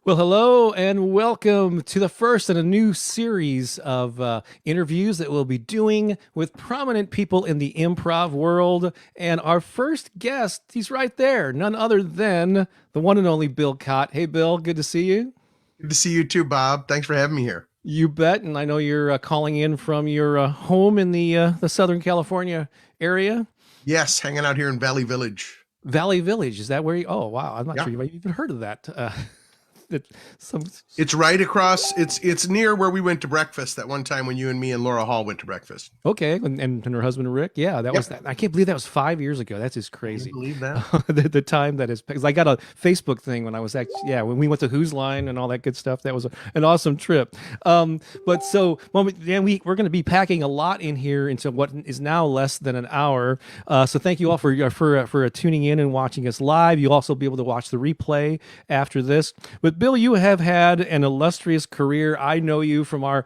Well, hello and welcome to the first in a new series of interviews that we'll be doing with prominent people in the improv world. And our first guest, he's right there, none other than the one and only Bill Chott. Hey, Bill, good to see you. Good to see you too, Bob. Thanks for having me here. You bet. And I know you're calling in from your home in the Southern California area. Yes, hanging out here in Valley Village. Valley Village, is that where you? Oh, wow. I'm not Yeah. sure you've even heard of that. That some It's right across. It's near where we went to breakfast that one time when you and me and Laura Hall went to breakfast. Okay, and her husband Rick, yeah, that was Yep. that. I can't believe that was 5 years ago. That's just Can you crazy. believe that? The time that is, because I got a Facebook thing when I was actually, yeah, when we went to Who's Line and all that good stuff. That was an awesome trip. But so, well, then we're going to be packing a lot in here into what is now less than an hour. So thank you all for tuning in and watching us live. You'll also be able to watch the replay after this. But Bill, you have had an illustrious career. I know you from our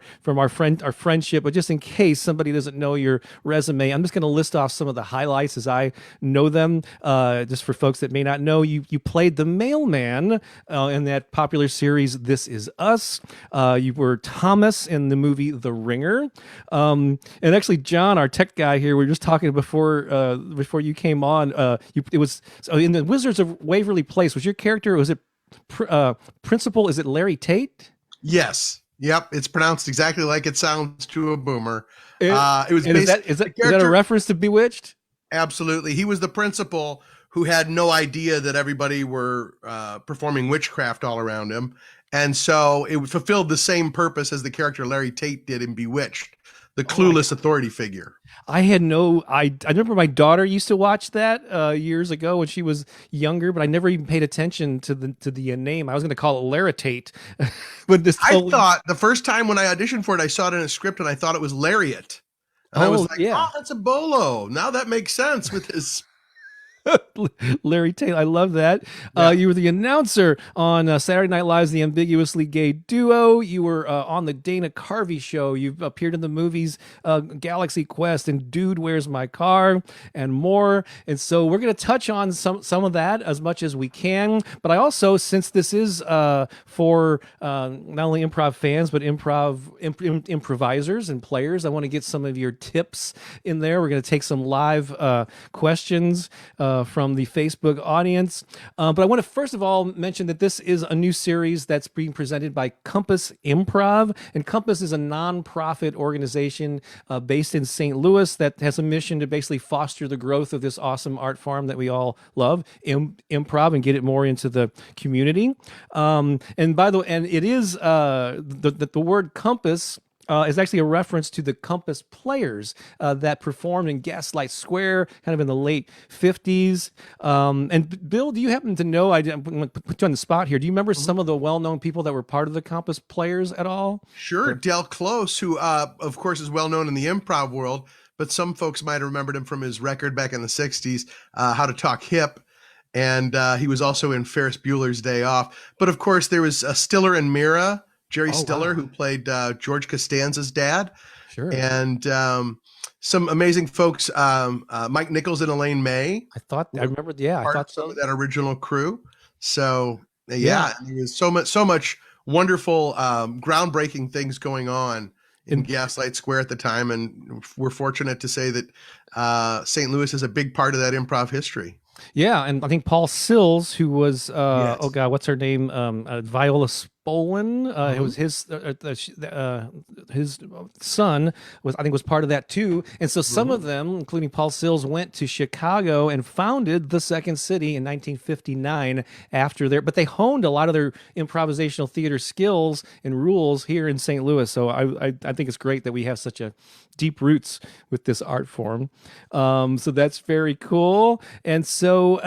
friendship, but just in case somebody doesn't know your resume, I'm just going to list off some of the highlights as I know them. Just for folks that may not know, you played the mailman in that popular series This Is Us. You were Thomas in the movie The Ringer. And actually, John, our tech guy here, we were just talking before you came on. It was so in the Wizards of Waverly Place. Was your character? Was it principal? Is it Larry Tate? Yes. Yep. It's pronounced exactly like it sounds to a boomer. It, It was and is based. that The is that a character. reference to Bewitched? Absolutely. He was the principal who had no idea that everybody were performing witchcraft all around him, and so it fulfilled the same purpose as the character Larry Tate did in Bewitched, the clueless authority figure. I had no. I remember my daughter used to watch that years ago when she was younger, but I never even paid attention to the name. I was going to call it Laritate, but this I totally. thought the first time when I auditioned for it, I saw it in a script and I thought it was Lariat. And I Oh was like, yeah, oh, that's a bolo. Now that makes sense with his. Larry Tate. I love that. Yeah. You were the announcer on Saturday Night Live's The Ambiguously Gay Duo. You were on the Dana Carvey Show. You've appeared in the movies Galaxy Quest and Dude, Where's My Car? And more. And so we're going to touch on some of that as much as we can. But I also, since this is for not only improv fans, but improvisers and players, I want to get some of your tips in there. We're going to take some live questions from the Facebook audience. But I want to first of all mention that this is a new series that's being presented by Compass Improv. And Compass is a nonprofit organization based in St. Louis that has a mission to basically foster the growth of this awesome art form that we all love, improv, and get it more into the community. And by the way, and it is the word compass is actually a reference to the Compass Players that performed in Gaslight Square kind of in the late 50s. And Bill, do you happen to know, I'm going to put you on the spot here, do you remember some of the well-known people that were part of the Compass Players at all? Sure. Del Close, who, of course, is well known in the improv world, but some folks might have remembered him from his record back in the 60s, How to Talk Hip. And he was also in Ferris Bueller's Day Off. But of course, there was Stiller and Mira, Jerry Oh, Stiller, wow. who played George Costanza's dad, Sure. and some amazing folks, Mike Nichols and Elaine May, I remember, yeah, I part thought of some so. of that original crew. So Yeah. yeah, there's so much wonderful, groundbreaking things going on in And Gaslight Square at the time, and we're fortunate to say that St. Louis is a big part of that improv history. yeah, and I think Paul Sills, who was oh Yes. god, what's her name? Viola Spolin. It Mhm. was his son was, I think, was part of that too. And so some of Mhm. them, including Paul Sills, went to Chicago and founded the Second City in 1959 after their, but they honed a lot of their improvisational theater skills and rules here in St. Louis. So I think it's great that we have such a deep roots with this art form. So that's very cool. And so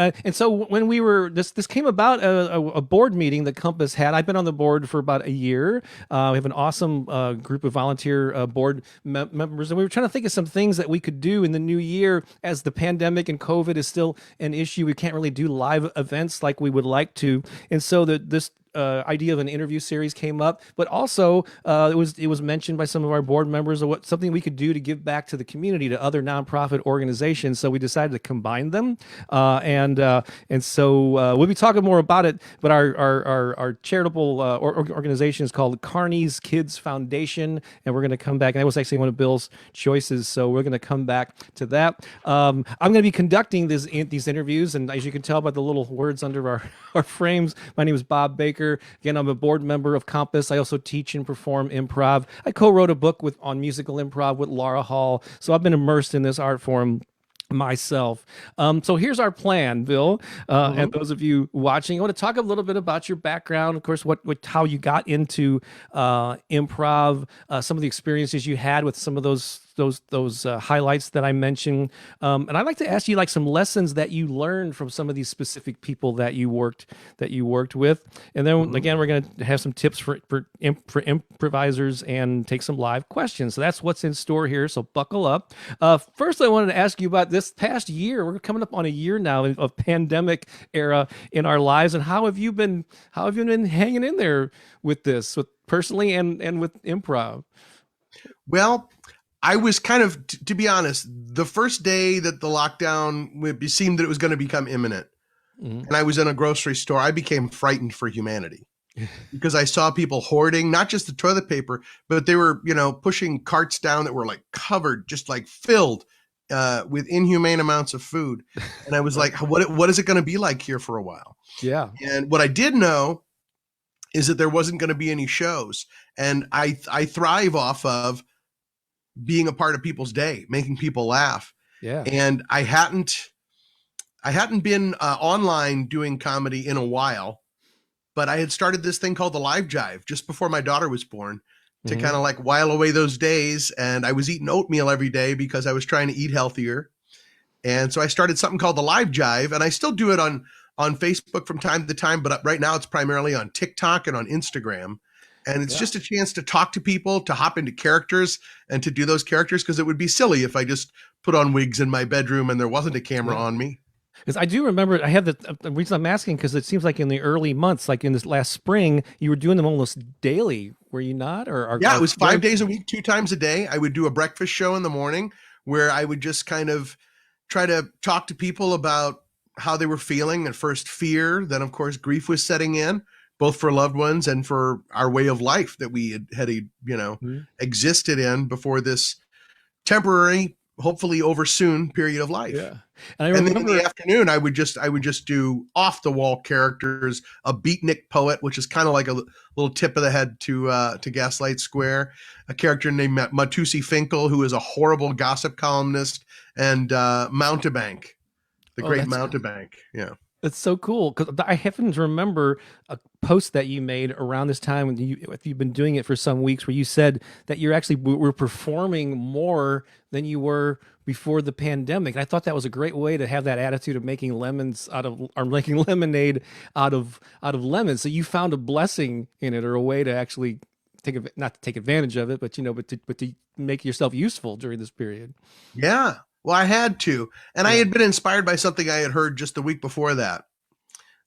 when we were this came about a board meeting that Compass had. I've been on the board for about a year. We have an awesome group of volunteer board members, and we were trying to think of some things that we could do in the new year as the pandemic and COVID is still an issue. We can't really do live events like we would like to, and so this idea of an interview series came up, but also it was mentioned by some of our board members of what something we could do to give back to the community, to other nonprofit organizations. So we decided to combine them, and so we'll be talking more about it. But our charitable organization is called Carney's Kids Foundation, and we're going to come back. And that was actually one of Bill's choices, so we're going to come back to that. I'm going to be conducting these interviews, and as you can tell by the little words under our frames, my name is Bob Baker. Again, I'm a board member of Compass. I also teach and perform improv. I co-wrote a book on musical improv with Laura Hall, so I've been immersed in this art form myself. So here's our plan, Bill, and those of you watching. I want to talk a little bit about your background, of course, how you got into improv, some of the experiences you had with some of those highlights that I mentioned, and I'd like to ask you like some lessons that you learned from some of these specific people that you worked with, and then again we're going to have some tips for improvisers and take some live questions. So that's what's in store here. So buckle up. First, I wanted to ask you about this past year. We're coming up on a year now of pandemic era in our lives, and how have you been hanging in there with this, with personally and with improv? Well, I was kind of, to be honest, the first day that the lockdown seemed that it was going to become imminent, and I was in a grocery store, I became frightened for humanity because I saw people hoarding, not just the toilet paper, but they were, pushing carts down that were like covered, just like filled with inhumane amounts of food. And I was like, what is it going to be like here for a while? Yeah. And what I did know is that there wasn't going to be any shows. And I thrive off of being a part of people's day, making people laugh. Yeah. And I hadn't been online doing comedy in a while, but I had started this thing called the Live Jive just before my daughter was born to kind of like while away those days. And I was eating oatmeal every day because I was trying to eat healthier. And so I started something called the Live Jive, and I still do it on Facebook from time to time, but right now it's primarily on TikTok and on Instagram. And it's just a chance to talk to people, to hop into characters and to do those characters, because it would be silly if I just put on wigs in my bedroom and there wasn't a camera on me. Because I do remember, I have the reason I'm asking, because it seems like in the early months, like in this last spring, you were doing them almost daily, were you not? Yeah, it was 5 days a week, 2 times a day. I would do a breakfast show in the morning where I would just kind of try to talk to people about how they were feeling. At first, fear, then of course grief was setting in, both for loved ones and for our way of life that we had existed in before this temporary, hopefully over soon period of life. Yeah. And then in the afternoon, I would just do off the wall characters, a beatnik poet, which is kind of like a little tip of the head to Gaslight Square, a character named Matusi Finkel, who is a horrible gossip columnist, and Mountebank, the great Mountebank. Yeah. It's so cool, because I happen to remember a post that you made around this time when if you've been doing it for some weeks, where you said that you're actually were performing more than you were before the pandemic. And I thought that was a great way to have that attitude of making lemons making lemonade out of lemons. So you found a blessing in it, or a way to actually not to take advantage of it, but to make yourself useful during this period. Yeah. Well, I had to. And I had been inspired by something I had heard just the week before that,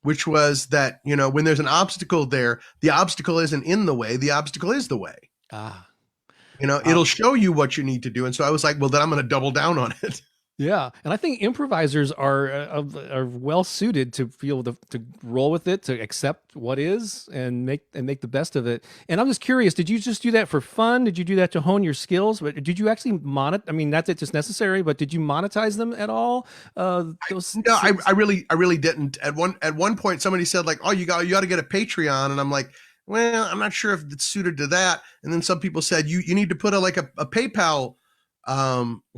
which was that, when there's an obstacle there, the obstacle isn't in the way, the obstacle is the way. It'll show you what you need to do. And so I was like, well, then I'm going to double down on it. Yeah, and I think improvisers are well suited to be able to roll with it, to accept what is, and make the best of it. And I'm just curious: did you just do that for fun? Did you do that to hone your skills? But did you actually I mean, not that it's necessary, but did you monetize them at all? I really didn't. At one point, somebody said like, "Oh, you got to get a Patreon," and I'm like, well, I'm not sure if it's suited to that. And then some people said you need to put a PayPal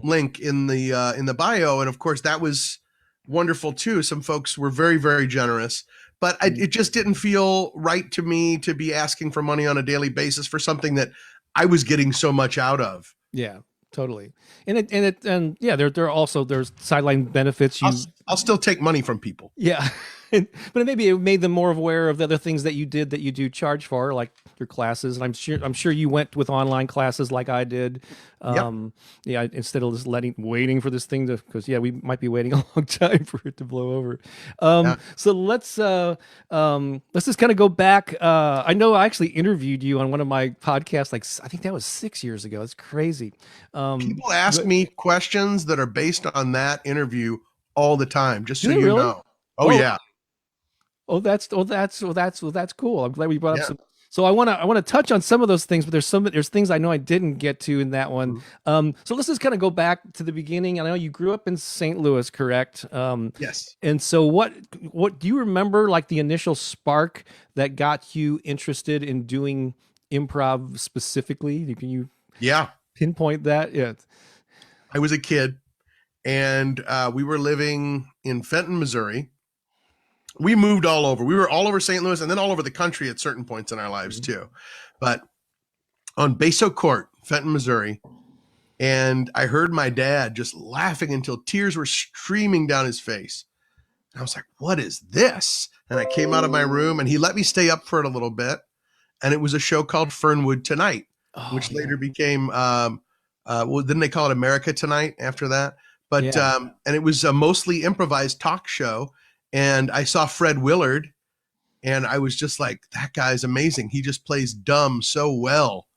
link in the bio, and of course that was wonderful too. Some folks were very, very generous, but it just didn't feel right to me to be asking for money on a daily basis for something that I was getting so much out of. Yeah, totally. And there's sideline benefits. I'll still take money from people. Yeah. But maybe it made them more aware of the other things that you did that you do charge for, like your classes. And I'm sure you went with online classes like I did. Yep. Yeah, instead of just waiting for this thing to, because yeah, we might be waiting a long time for it to blow over. Yeah. So let's just kind of go back. I know I actually interviewed you on one of my podcasts, like I think that was 6 years ago. It's crazy. People ask But me questions that are based on that interview all the time, just do so they you really? know. Oh Oh, yeah. that's cool. I'm glad we brought up Yeah. some. So I want to touch on some of those things, but there's things I know I didn't get to in that one. Mhm. So let's just kind of go back to the beginning. I know you grew up in St. Louis, correct? Yes. And so what do you remember, like the initial spark that got you interested in doing improv specifically? Can you Yeah. pinpoint that? Yeah. I was a kid, and we were living in Fenton, Missouri. We moved all over. We were all over St. Louis, and then all over the country at certain points in our lives Mhm. too. But on Baso Court, Fenton, Missouri, and I heard my dad just laughing until tears were streaming down his face. And I was like, "What is this?" And I came out of my room, and he let me stay up for it a little bit. And it was a show called Fernwood Tonight, Oh which yeah, later became well, didn't they call it America Tonight after that? But yeah. and it was a mostly improvised talk show. And I saw Fred Willard, and I was just like, that guy's amazing. He just plays dumb so well.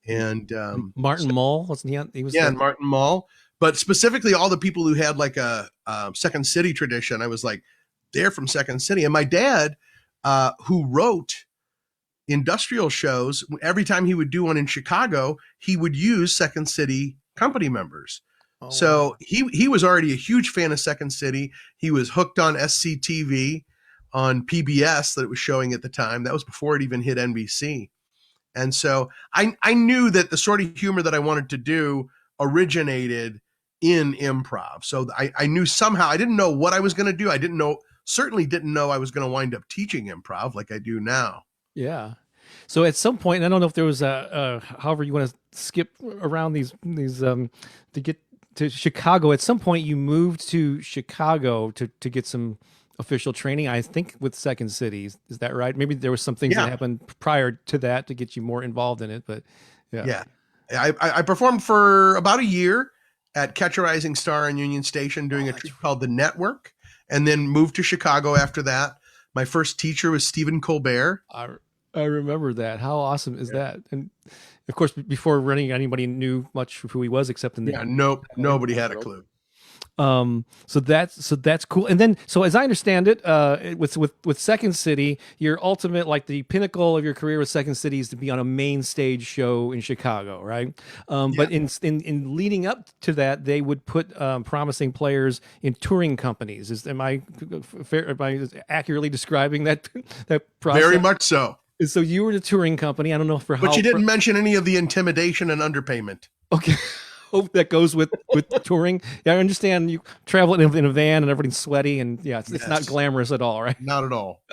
And Martin Mull, wasn't he? He was yeah, the and Martin Mull, but specifically all the people who had like a Second City tradition. I was like, they're from Second City. And my dad, who wrote industrial shows, every time he would do one in Chicago, he would use Second City company members. oh wow, So he was already a huge fan of Second City. He was hooked on SCTV on PBS that it was showing at the time. That was before it even hit NBC. And so I knew that the sort of humor that I wanted to do originated in improv. So I knew somehow, I didn't know what I was going to do. Certainly didn't know I was going to wind up teaching improv like I do now. yeah. So at some point, and I don't know if there was however you want to skip around these to get to Chicago. At some point, you moved to Chicago to get some official training. I think with Second City, is that right? Maybe there was some things that Yeah. happened prior to that to get you more involved in it, but yeah, Yeah. I performed for about a year at Catch a Rising Star in Union Station doing oh, a that's troupe called The Network, and then moved to Chicago after that. My first teacher was Stephen Colbert. I remember that. How awesome is Yeah. that? And of course, before running, anybody knew much of who he was except in the Yeah, nope, nobody improv had a world. clue. So that's cool. And then, so as I understand it, with Second City, your ultimate, like the pinnacle of your career with Second City is to be on a main stage show in Chicago, right? Yeah. But in leading up to that, they would put promising players in touring companies. Am I fair? Am I accurately describing that that Very process? much so. So you were the touring company. I don't know for But how. you didn't mention any of the intimidation and underpayment. Okay. Hope that goes with touring. Yeah, I understand you travel in a van and everything's sweaty and yeah, it's not Yes. glamorous at all, right? Not at all.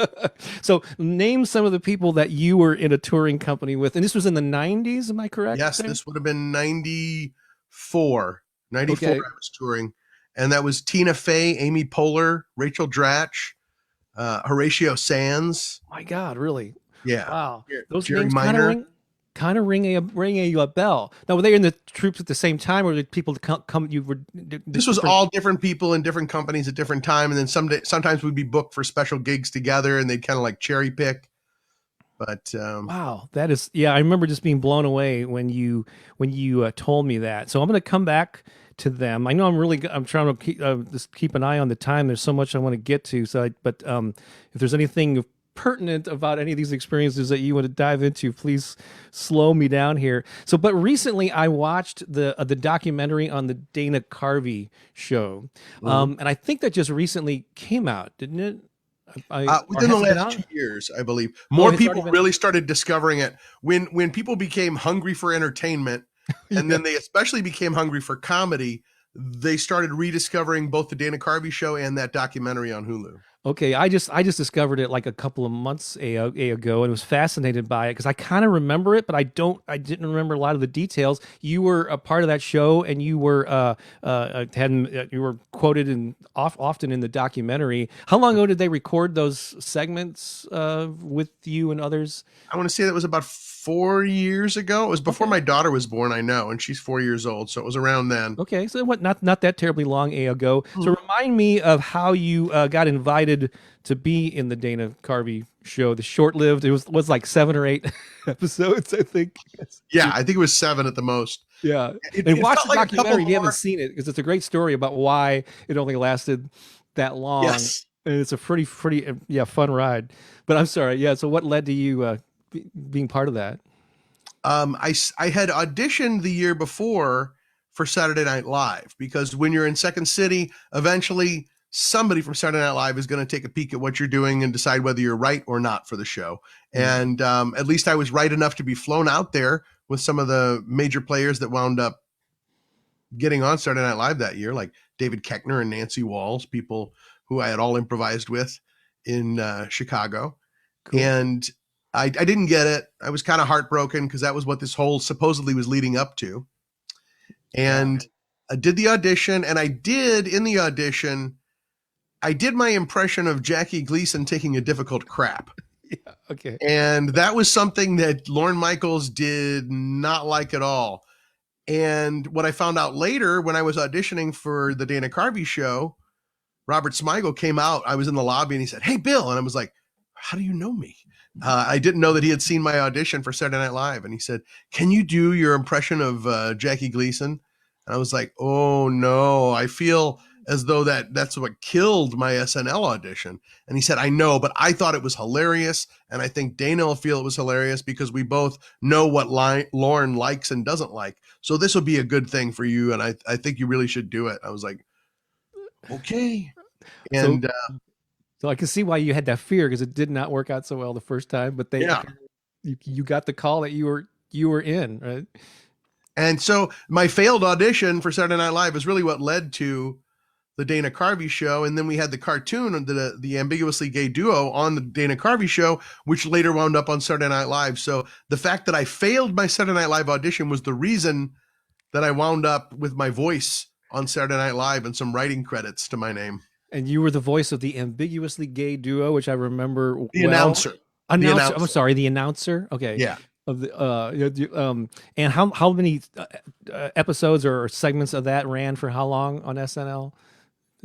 So name some of the people that you were in a touring company with, and this was in the '90s. Am I correct? Yes, There? this would have been 94. 94 I Okay. was touring. And that was Tina Fey, Amy Poehler, Rachel Dratch, Horatio Sands. My God, really? Yeah. Wow. Those Jerry names Minor. kind of ring a bell. Now, were they in the troops at the same time, or did people come you were This was different? all different people in different companies at different time. And then sometimes we'd be booked for special gigs together and they'd kind of like cherry pick. But Wow, that is, yeah. I remember just being blown away when you told me that. So I'm going to come back to them. I know I'm trying to just keep an eye on the time. There's so much I want to get to. But if there's anything pertinent about any of these experiences that you want to dive into, please slow me down here. So, but recently I watched the documentary on the Dana Carvey show, mhm. and I think that just recently came out, didn't it? Or Within the has it been last out? 2 years, I believe, Oh, more it's already people been. really started discovering it when people became hungry for entertainment, and Yeah. then they especially became hungry for comedy. They started rediscovering both the Dana Carvey show and that documentary on Hulu. Okay, I just discovered it like a couple of months ago and was fascinated by it because I kind of remember it, but I didn't remember a lot of the details. You were a part of that show, and you were quoted often in the documentary. How long ago did they record those segments with you and others? I want to say that was about 4 years ago. It was before Okay. my daughter was born, I know, and she's 4 years old, so it was around then. Okay, so what? Not that terribly long ago. So Mhm. remind me of how you got invited to be in the Dana Carvey show. The short-lived. It was like 7 or 8 episodes, I think. Yeah, I think it was 7 at the most. Yeah, It, and it watch felt the like a couple documentary if you haven't more. seen it, because it's a great story about why it only lasted that long, Yes. and it's a pretty yeah, fun ride. But I'm sorry, yeah. So what led to you being part of that? I had auditioned the year before for Saturday Night Live, because when you're in Second City, eventually somebody from Saturday Night Live is going to take a peek at what you're doing and decide whether you're right or not for the show. Mm. And at least I was right enough to be flown out there with some of the major players that wound up getting on Saturday Night Live that year, like David Koechner and Nancy Walls, people who I had all improvised with in Chicago. Cool. And I didn't get it. I was kind of heartbroken because that was what this whole supposedly was leading up to. Yeah. And I did the audition, and in the audition, I did my impression of Jackie Gleason taking a difficult crap. Yeah. Okay. And that was something that Lorne Michaels did not like at all. And what I found out later when I was auditioning for the Dana Carvey show, Robert Smigel came out. I was in the lobby and he said, "Hey, Bill." And I was like, "How do you know me?" I didn't know that he had seen my audition for Saturday Night Live. And he said, "Can you do your impression of Jackie Gleason?" And I was like, "Oh, no, I feel as though that's what killed my SNL audition." And he said, "I know, but I thought it was hilarious. And I think Dana will feel it was hilarious because we both know what Lorne likes and doesn't like. So this will be a good thing for you. And I think you really should do it." I was like, "Okay." So And so I can see why you had that fear, because it did not work out so well the first time. But yeah. you got the call that you were in, right? And so my failed audition for Saturday Night Live is really what led to the Dana Carvey show. And then we had the cartoon of the ambiguously gay duo on the Dana Carvey show, which later wound up on Saturday Night Live. So the fact that I failed my Saturday Night Live audition was the reason that I wound up with my voice on Saturday Night Live and some writing credits to my name. And you were the voice of the ambiguously gay duo, which I remember The well. announcer. The Announcer. I'm announcer. sorry, the announcer. Okay. Yeah. Of the and how many episodes or segments of that ran for how long on SNL?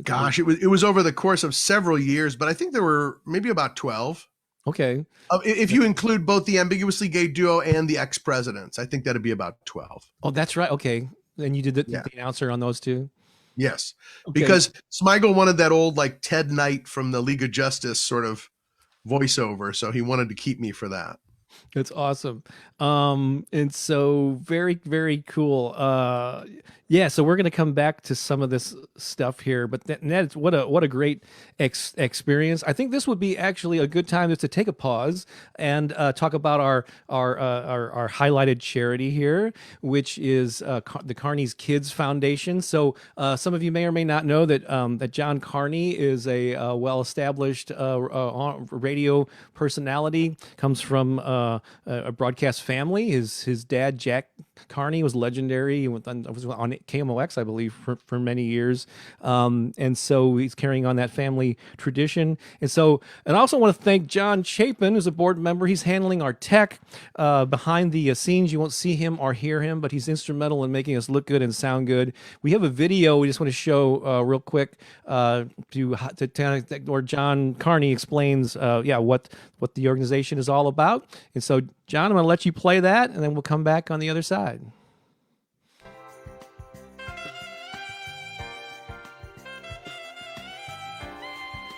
Gosh, it was over the course of several years, but I think there were maybe about 12. Okay. If you include both the ambiguously gay duo and the ex-presidents, I think that'd be about 12. Oh, that's right. Okay. And you did Yeah. the announcer on those two? Yes. Okay. Because Smigel wanted that old like Ted Knight from the League of Justice sort of voiceover, so he wanted to keep me for that. That's awesome. And so very, very cool. Yeah, so we're going to come back to some of this stuff here, but Ned, what a great experience. I think this would be actually a good time just to take a pause and talk about our highlighted charity here, which is the Carney's Kids Foundation. So some of you may or may not know that that John Carney is a well-established radio personality, comes from a broadcast family. His dad, Jack Carney, was legendary. He was on KMOX, I believe, for many years. And so he's carrying on that family tradition. And I also want to thank John Chapin, who's a board member. He's handling our tech behind the scenes. You won't see him or hear him, but he's instrumental in making us look good and sound good. We have a video we just want to show real quick where John Carney explains, what the organization is all about. And so, John, I'm going to let you play that, and then we'll come back on the other side.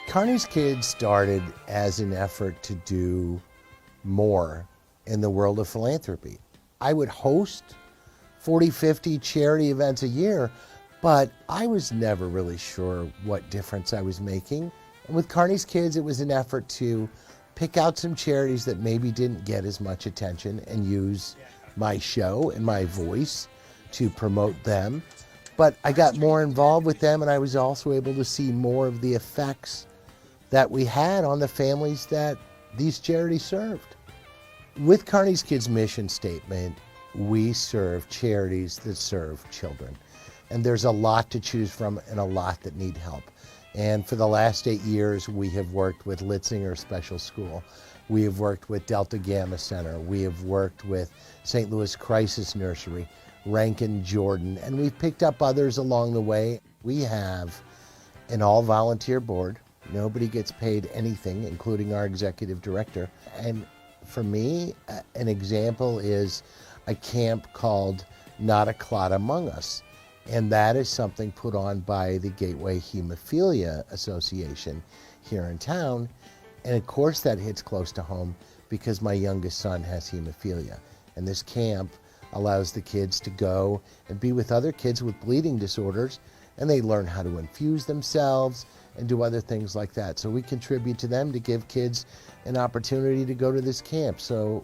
Carney's Kids started as an effort to do more in the world of philanthropy. I would host 40, 50 charity events a year, but I was never really sure what difference I was making. And with Carney's Kids, it was an effort to pick out some charities that maybe didn't get as much attention and use my show and my voice to promote them. But I got more involved with them, and I was also able to see more of the effects that we had on the families that these charities served. With Carney's Kids mission statement, we serve charities that serve children. And there's a lot to choose from and a lot that need help. And for the last 8 years, we have worked with Litzinger Special School. We have worked with Delta Gamma Center. We have worked with St. Louis Crisis Nursery, Rankin Jordan, and we've picked up others along the way. We have an all-volunteer board. Nobody gets paid anything, including our executive director. And for me, an example is a camp called Not a Clot Among Us. And that is something put on by the Gateway Hemophilia Association here in town. And of course that hits close to home because my youngest son has hemophilia. And this camp allows the kids to go and be with other kids with bleeding disorders, and they learn how to infuse themselves and do other things like that. So we contribute to them to give kids an opportunity to go to this camp. So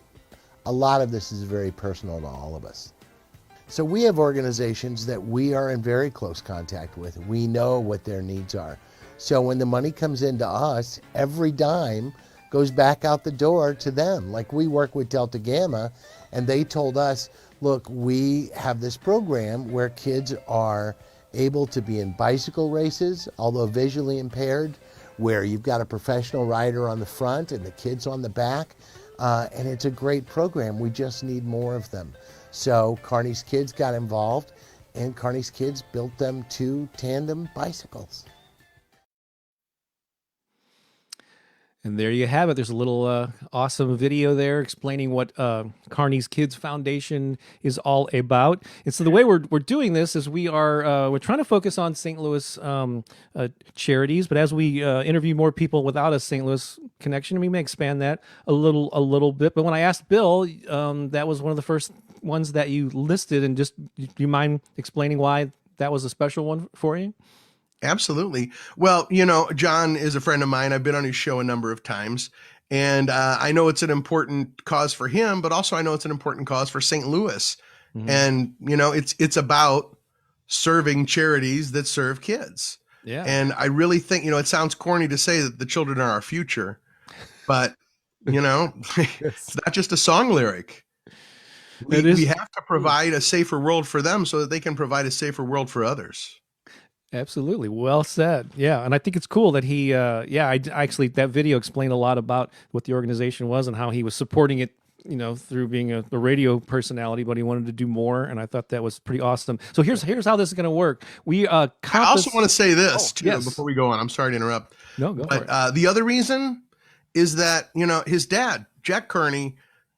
a lot of this is very personal to all of us. So we have organizations that we are in very close contact with. We know what their needs are. So when the money comes into us, every dime goes back out the door to them. Like we work with Delta Gamma, and they told us, look, we have this program where kids are able to be in bicycle races, although visually impaired, where you've got a professional rider on the front and the kids on the back. And it's a great program. We just need more of them. So Carney's Kids got involved, and Carney's Kids built them 2 tandem bicycles. And there you have it. There's a little awesome video there explaining what Carney's Kids Foundation is all about. And so the way we're doing this is we're trying to focus on St. Louis charities, but as we interview more people without a St. Louis connection, we may expand that a little bit. But when I asked Bill, that was one of the first ones that you listed, and just do you mind explaining why that was a special one for you? Absolutely. Well, John is a friend of mine. I've been on his show a number of times, and I know it's an important cause for him, but also I know it's an important cause for St. Louis. Mm-hmm. And, it's about serving charities that serve kids. Yeah. And I really think, it sounds corny to say that the children are our future, but, it's not just a song lyric. We have to provide a safer world for them so that they can provide a safer world for others. Absolutely. Well said. Yeah. And I think it's cool that he, I actually, that video explained a lot about what the organization was and how he was supporting it, through being a radio personality, but he wanted to do more. And I thought that was pretty awesome. So here's how this is going to work. I also want to say this too, yes. before we go on. I'm sorry to interrupt. No, go for it. The other reason is that, his dad, Jack Kearney,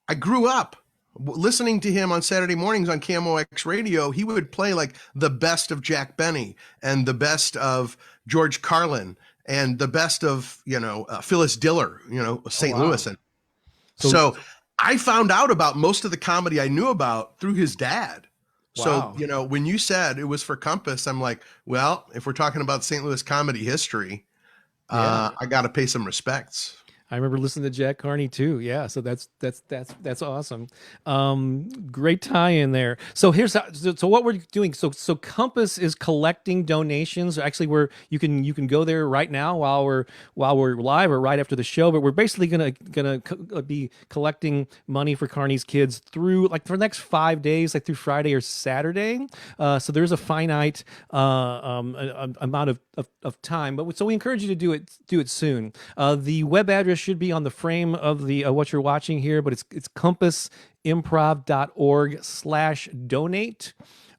I grew up listening to him on Saturday mornings on KMOX radio. He would play like the best of Jack Benny and the best of George Carlin and the best of, Phyllis Diller, St. Louis. And so I found out about most of the comedy I knew about through his dad. Wow. So, when you said it was for Compass, I'm like, well, if we're talking about St. Louis comedy history, I got to pay some respects. I remember listening to Jack Kearney too. Yeah, so that's awesome. Great tie in there. So here's so what we're doing. So Compass is collecting donations. Actually, you can go there right now while we're live or right after the show. But we're basically gonna be collecting money for Carney's Kids through for the next 5 days, through Friday or Saturday. So there's a finite amount of time. But so we encourage you to do it soon. The web address should be on the frame of the what you're watching here, but it's compassimprov.org/donate.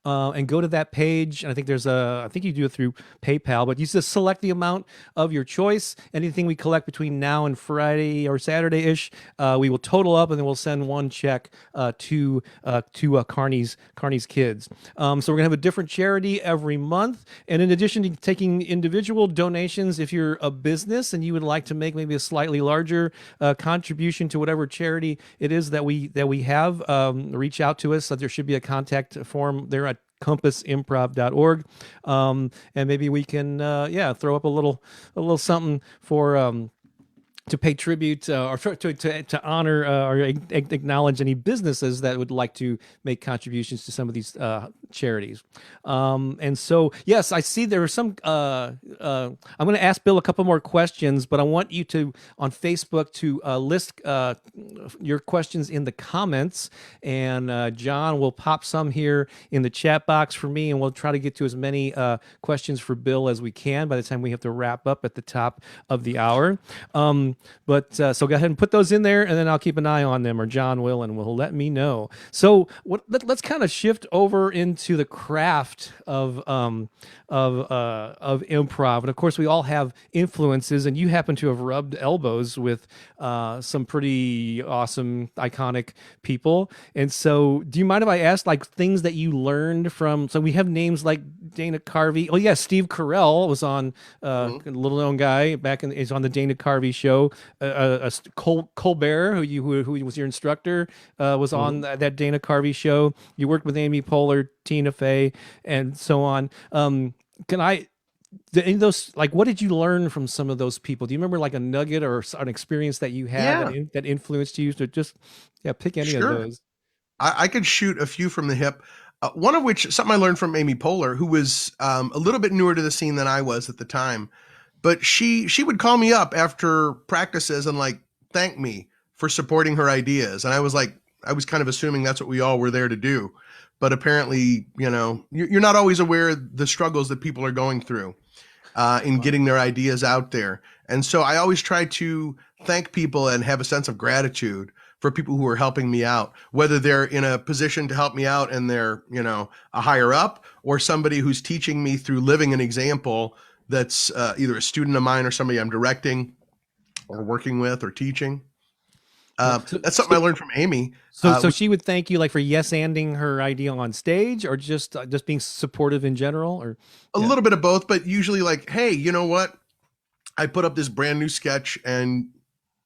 And go to that page. And I think I think you do it through PayPal, but you just select the amount of your choice. Anything we collect between now and Friday or Saturday-ish, we will total up, and then we'll send one check to Carney's Kids. So we're gonna have a different charity every month. And in addition to taking individual donations, if you're a business and you would like to make maybe a slightly larger contribution to whatever charity it is that we have, reach out to us. So there should be a contact form there at compassimprov.org, and maybe we can throw up a little something for to pay tribute or to honor or acknowledge any businesses that would like to make contributions to some of these charities. And so, yes, I see there are some. I'm going to ask Bill a couple more questions, but I want you to on Facebook to list your questions in the comments, and John will pop some here in the chat box for me, and we'll try to get to as many questions for Bill as we can by the time we have to wrap up at the top of the hour. But so go ahead and put those in there, and then I'll keep an eye on them, or John will, and will let me know. So let's kind of shift over into the craft of improv, and of course we all have influences, and you happen to have rubbed elbows with some pretty awesome, iconic people. And so, do you mind if I ask like things that you learned from? So we have names like Dana Carvey. Oh yeah, Steve Carell was on a little known guy back in is on the Dana Carvey show. Colbert, who was your instructor, was on that Dana Carvey show. You worked with Amy Poehler, Tina Fey, and so on. Any of those, like, what did you learn from some of those people? Do you remember like a nugget or an experience that you had that influenced you? To just pick any of those. I could shoot a few from the hip. One of which, something I learned from Amy Poehler, who was a little bit newer to the scene than I was at the time. But she would call me up after practices and like thank me for supporting her ideas. And I was kind of assuming that's what we all were there to do. But apparently, you're not always aware of the struggles that people are going through in getting their ideas out there. And so I always try to thank people and have a sense of gratitude for people who are helping me out, whether they're in a position to help me out and they're, a higher up, or somebody who's teaching me through living an example that's either a student of mine or somebody I'm directing or working with or teaching. That's something I learned from Amy. So she would thank you like for yes-anding her idea on stage, or just being supportive in general, or a little bit of both, but usually like, hey, you know what? I put up this brand new sketch and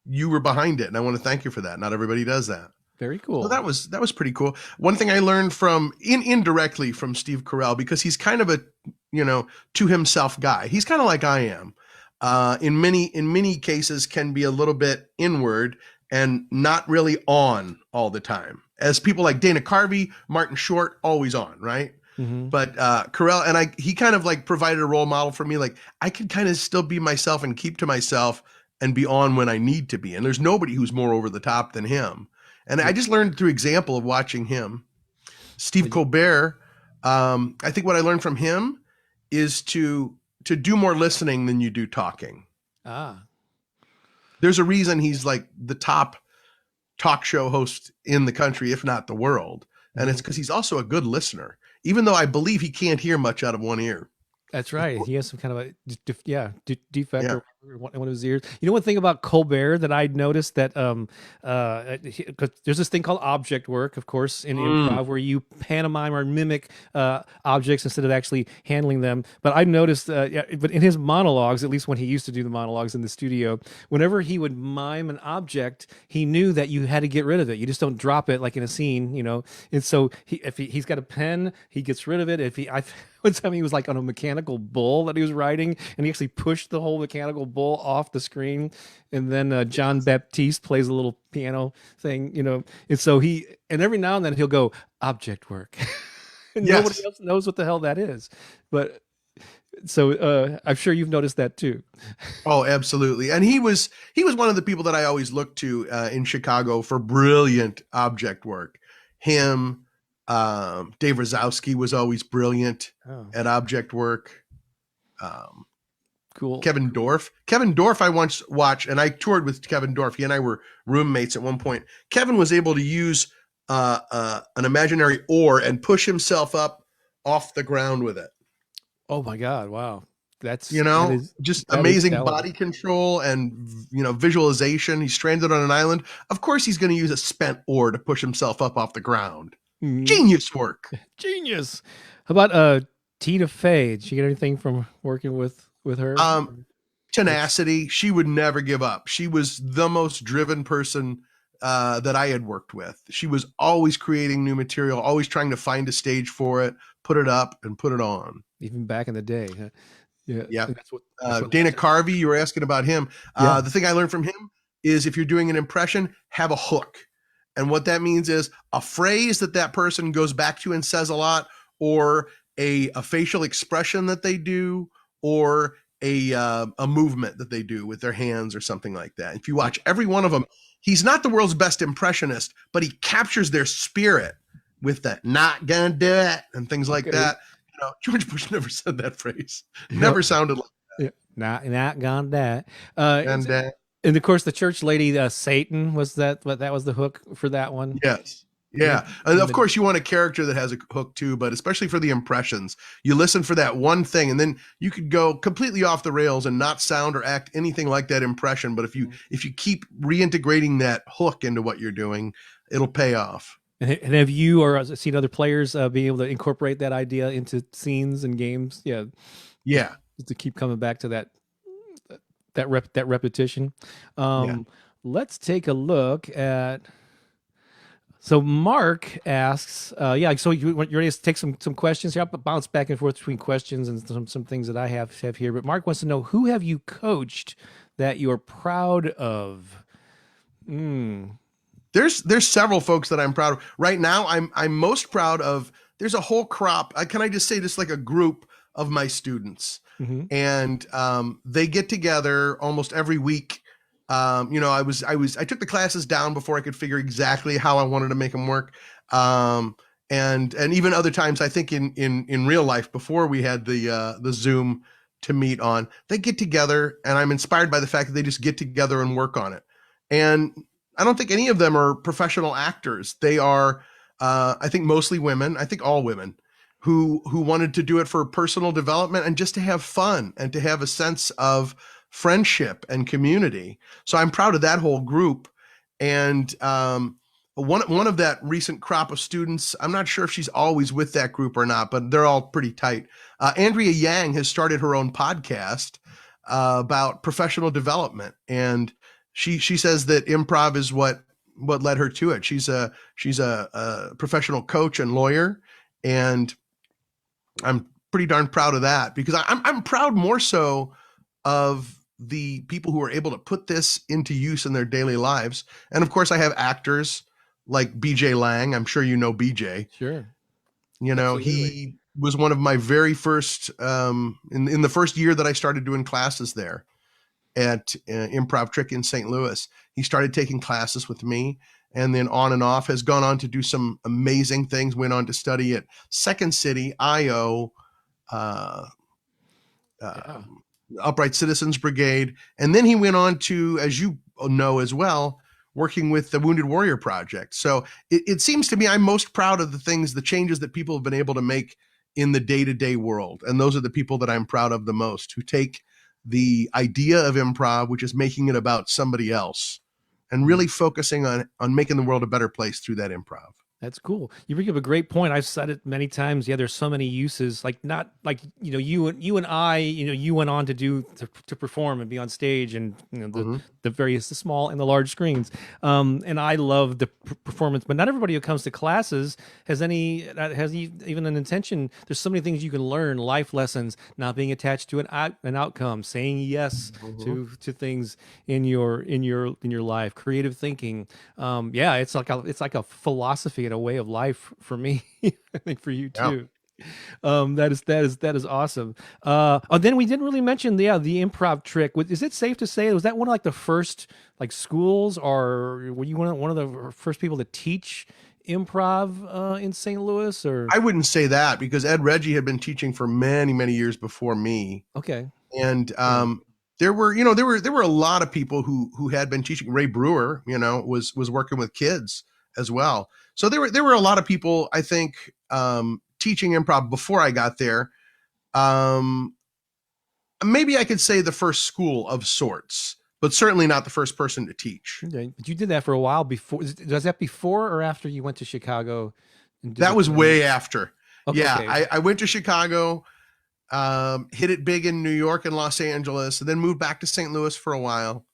you were behind it, and I want to thank you for that. Not everybody does that. Very cool. So that was pretty cool. One thing I learned from indirectly from Steve Carell, because he's kind of a to himself guy. He's kind of like I am. In many cases can be a little bit inward and not really on all the time. As people like Dana Carvey, Martin Short, always on, right? Mm-hmm. But Carell and he kind of like provided a role model for me. Like I could kind of still be myself and keep to myself and be on when I need to be. And there's nobody who's more over the top than him. And I just learned through example of watching him. Steve Colbert, I think what I learned from him is to do more listening than you do talking. There's a reason he's like the top talk show host in the country, if not the world. And it's because he's also a good listener, even though I believe he can't hear much out of one ear. That's right. He has some kind of a defect or one of his ears. You know, one thing about Colbert that I noticed that 'cause there's this thing called object work, of course, in improv, where you pantomime or mimic objects instead of actually handling them. But I noticed, but in his monologues, at least when he used to do the monologues in the studio, whenever he would mime an object, he knew that you had to get rid of it. You just don't drop it like in a scene, And so if he's got a pen, he gets rid of it. One time he was like on a mechanical bull that he was riding, and he actually pushed the whole mechanical bull off the screen. And then John Baptiste plays a little piano thing, And so and every now and then he'll go object work. And nobody else knows what the hell that is. But so I'm sure you've noticed that too. Oh, absolutely. And he was one of the people that I always looked to in Chicago for brilliant object work. Him, Dave Rosowski was always brilliant at object work. Cool. Kevin Dorff I once watched, and I toured with Kevin Dorff. He and I were roommates at one point. Kevin was able to use an imaginary oar and push himself up off the ground with it. Oh my God. Wow. That's, just amazing body control and, visualization. He's stranded on an island. Of course, he's going to use a spent oar to push himself up off the ground. Genius work. Genius. How about Tina Fey? Did you get anything from working with her? Tenacity. She would never give up. She was the most driven person that I had worked with. She was always creating new material, always trying to find a stage for it, put it up and put it on. Even back in the day. Huh? Yeah, Yeah. and that's what Dana led to. Carvey, you were asking about him. Yeah. The thing I learned from him is if you're doing an impression, have a hook. And what that means is a phrase that person goes back to and says a lot, or a facial expression that they do, or a movement that they do with their hands or something like that. If you watch every one of them, he's not the world's best impressionist, but he captures their spirit with that "not gonna do it" and things like Okay. that. George Bush never said that phrase. Yep. Never sounded like Yeah. Not gone that. and And of course, the church lady, Satan, was that? But that was the hook for that one. yes. Yeah. And of course you want a character that has a hook too, but especially for the impressions, you listen for that one thing and then you could go completely off the rails and not sound or act anything like that impression. But if you keep reintegrating that hook into what you're doing, it'll pay off. And have you or seen other players be able to incorporate that idea into scenes and games? Yeah. Yeah. To keep coming back to that repetition. Let's take a look at. So Mark asks, so you're ready to take some questions here? I'll bounce back and forth between questions and some things that I have here. But Mark wants to know, who have you coached that you're proud of? There's several folks that I'm proud of. Right now, I'm most proud of. There's a whole crop. Can I just say this, like a group of my students, and they get together almost every week. I took the classes down before I could figure exactly how I wanted to make them work. And even other times, I think in real life, before we had the Zoom to meet on, they get together, and I'm inspired by the fact that they just get together and work on it. And I don't think any of them are professional actors. They are, I think, mostly women. I think all women who wanted to do it for personal development and just to have fun and to have a sense of friendship and community. So I'm proud of that whole group. And one of that recent crop of students, I'm not sure if she's always with that group or not, but they're all pretty tight. Andrea Yang has started her own podcast about professional development, and she says that improv is what led her to it. She's a professional coach and lawyer, and I'm pretty darn proud of that, because I'm proud more so of the people who are able to put this into use in their daily lives. And of course, I have actors like BJ Lang. I'm sure you know BJ. Sure. Absolutely. He was one of my very first, in the first year that I started doing classes there at Improv Trick in St. Louis. He started taking classes with me, and then on and off has gone on to do some amazing things, went on to study at Second City, IO, Upright Citizens Brigade. And then he went on to, as you know as well, working with the Wounded Warrior Project. So it seems to me I'm most proud of the changes that people have been able to make in the day-to-day world. And those are the people that I'm proud of the most, who take the idea of improv, which is making it about somebody else, and really focusing on making the world a better place through that improv. That's cool. You bring up a great point. I've said it many times. Yeah, there's so many uses. Like, not like, you and I, you went on to perform and be on stage, and the various, the small and the large screens. And I love the performance, but not everybody who comes to classes has even an intention. There's so many things you can learn, life lessons, not being attached to an outcome, saying yes to things in your life, creative thinking. It's like a philosophy, a way of life for me. I think for you too. That is awesome. Then we didn't really mention the improv trick. Is it safe to say, was that one of like the first like schools, or were you one of the first people to teach improv in St. Louis? Or I wouldn't say that, because Ed Reggie had been teaching for many, many years before me. Okay. And there were a lot of people who had been teaching. Ray Brewer, was working with kids as well. So there were a lot of people, I think, teaching improv before I got there. Maybe I could say the first school of sorts, but certainly not the first person to teach. Okay. But you did that for a while before. Was that before or after you went to Chicago? That was way after. Okay, yeah, okay. I went to Chicago, hit it big in New York and Los Angeles, and then moved back to St. Louis for a while.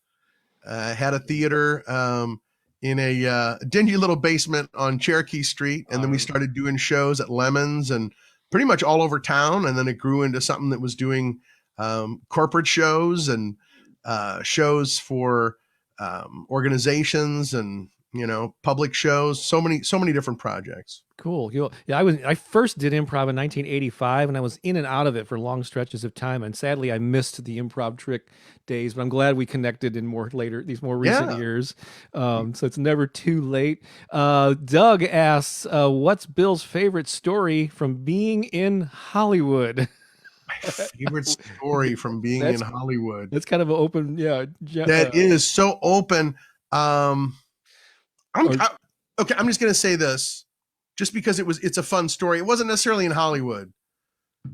Had a theater in a dingy little basement on Cherokee Street. And then we started doing shows at Lemons and pretty much all over town. And then it grew into something that was doing corporate shows and shows for organizations and public shows. So many different projects. Cool. Yeah, I first did improv in 1985, and I was in and out of it for long stretches of time. And sadly, I missed the improv trick days. But I'm glad we connected in these more recent years. So it's never too late. Doug asks, "What's Bill's favorite story from being in Hollywood?" My favorite story from being in Hollywood. That's kind of an open, That is so open. Okay, I'm just gonna say this. Just because it's a fun story. It wasn't necessarily in Hollywood.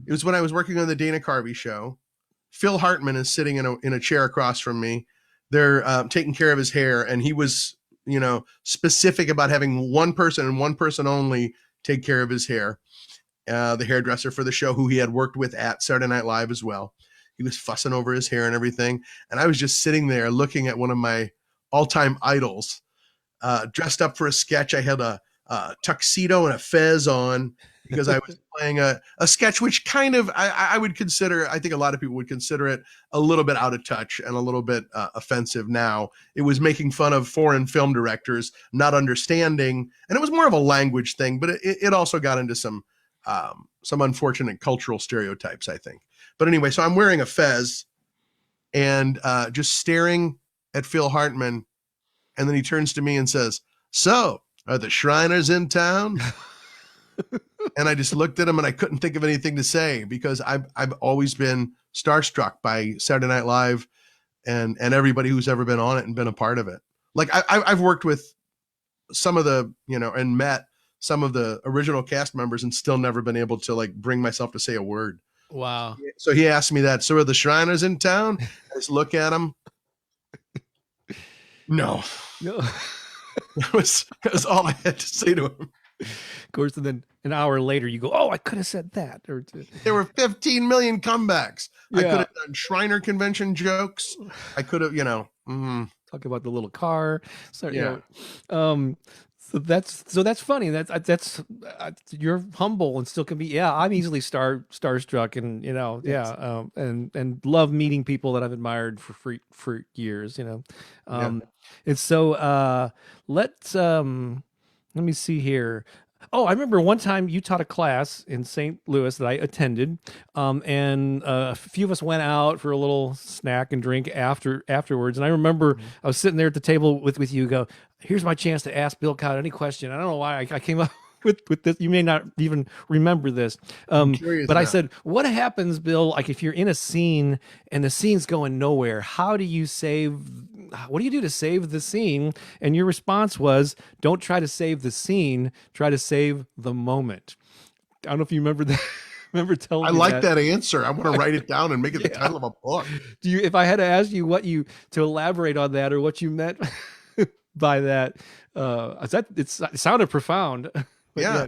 It was when I was working on the Dana Carvey show. Phil Hartman is sitting in a chair across from me. They're taking care of his hair, and he was, specific about having one person and one person only take care of his hair. The hairdresser for the show, who he had worked with at Saturday Night Live as well. He was fussing over his hair and everything, and I was just sitting there looking at one of my all-time idols, dressed up for a sketch. I had a tuxedo and a fez on because I was playing a sketch, which kind of I would consider, I think a lot of people would consider it a little bit out of touch and a little bit offensive now. It was making fun of foreign film directors not understanding, and it was more of a language thing, but it also got into some unfortunate cultural stereotypes, I think. But anyway, so I'm wearing a fez and just staring at Phil Hartman, and then he turns to me and says, "So, are the Shriners in town?" And I just looked at him and I couldn't think of anything to say because I've always been starstruck by Saturday Night Live and everybody who's ever been on it and been a part of it. Like I've worked with some of the, and met some of the original cast members and still never been able to like bring myself to say a word. Wow. So he asked me that. "So are the Shriners in town?" I just look at him. No. That was all I had to say to him. Of course, and then an hour later you go, "Oh, I could have said that." Or there were 15 million comebacks. Yeah. I could have done Shriner convention jokes. I could have, talk about the little car. So, yeah. So that's funny. That's you're humble and still can be. Yeah, I'm easily starstruck, and and love meeting people that I've admired for years. And so let me see here. Oh, I remember one time you taught a class in St. Louis that I attended, and a few of us went out for a little snack and drink afterwards. And I remember I was sitting there at the table with you. Go, "Here's my chance to ask Bill Chott any question." I don't know why I came up with this. You may not even remember this, but I said, "What happens, Bill? Like if you're in a scene and the scene's going nowhere, what do you do to save the scene?" And your response was, "Don't try to save the scene, try to save the moment." I don't know if you remember that. Remember telling me I like that answer. I want to write it down and make it the title of a book. If I had to ask you to elaborate on that or what you meant by that, it sounded profound. Yeah.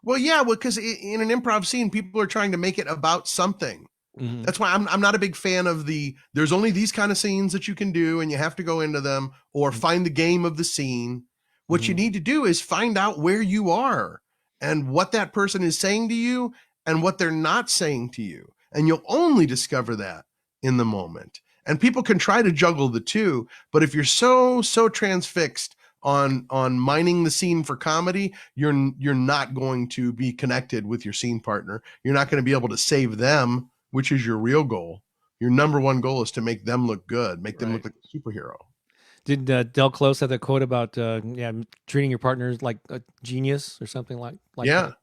Well, because in an improv scene, people are trying to make it about something. Mm-hmm. That's why I'm not a big fan of there's only these kind of scenes that you can do and you have to go into them or find the game of the scene. What you need to do is find out where you are and what that person is saying to you and what they're not saying to you. And you'll only discover that in the moment. And people can try to juggle the two, but if you're so transfixed on mining the scene for comedy, you're not going to be connected with your scene partner. You're not going to be able to save them, which is your real goal. Your number one goal is to make them look good, make them look like a superhero. Did Del Close have that quote about treating your partners like a genius or something like that?